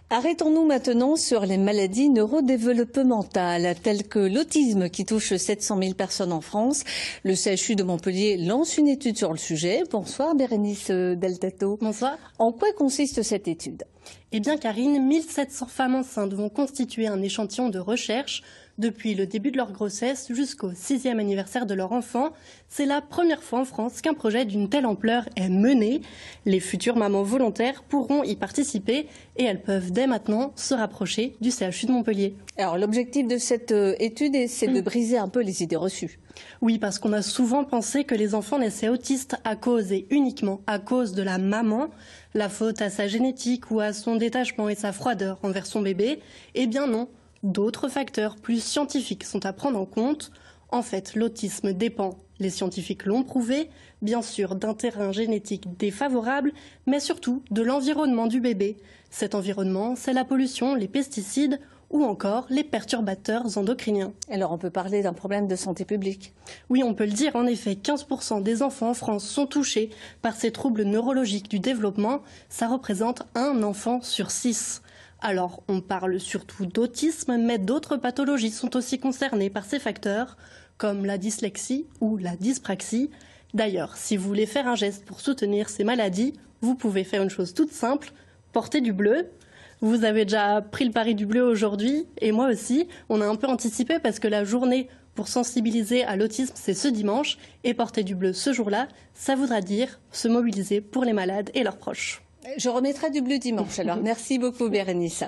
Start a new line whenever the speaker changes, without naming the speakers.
Arrêtons-nous maintenant sur les maladies neurodéveloppementales, telles que l'autisme qui touche 700 000 personnes en France. Le CHU de Montpellier lance une étude sur le sujet. Bonsoir Bérénice Deltato.
Bonsoir.
En quoi consiste cette étude ?
Eh bien Karine, 1700 femmes enceintes vont constituer un échantillon de recherche depuis le début de leur grossesse jusqu'au 6e anniversaire de leur enfant. C'est la première fois en France qu'un projet d'une telle ampleur est mené. Les futures mamans volontaires pourront y participer et elles peuvent dès maintenant se rapprocher du CHU de Montpellier.
Alors l'objectif de cette étude, c'est de briser un peu les idées reçues.
Oui, parce qu'on a souvent pensé que les enfants naissaient autistes à cause et uniquement à cause de la maman, la faute à sa génétique ou à son détachement et sa froideur envers son bébé. Eh bien non, d'autres facteurs plus scientifiques sont à prendre en compte. En fait, l'autisme dépend, les scientifiques l'ont prouvé, bien sûr d'un terrain génétique défavorable, mais surtout de l'environnement du bébé. Cet environnement, c'est la pollution, les pesticides ou encore les perturbateurs endocriniens.
Alors on peut parler d'un problème de santé publique.
Oui, on peut le dire, en effet, 15% des enfants en France sont touchés par ces troubles neurologiques du développement. Ça représente un enfant sur 6. Alors, on parle surtout d'autisme, mais d'autres pathologies sont aussi concernées par ces facteurs, comme la dyslexie ou la dyspraxie. D'ailleurs, si vous voulez faire un geste pour soutenir ces maladies, vous pouvez faire une chose toute simple, porter du bleu. Vous avez déjà pris le pari du bleu aujourd'hui, et moi aussi. On a un peu anticipé parce que la journée pour sensibiliser à l'autisme, c'est ce dimanche, et porter du bleu ce jour-là, ça voudra dire se mobiliser pour les malades et leurs proches.
Je remettrai du bleu dimanche, alors merci beaucoup Bérénice.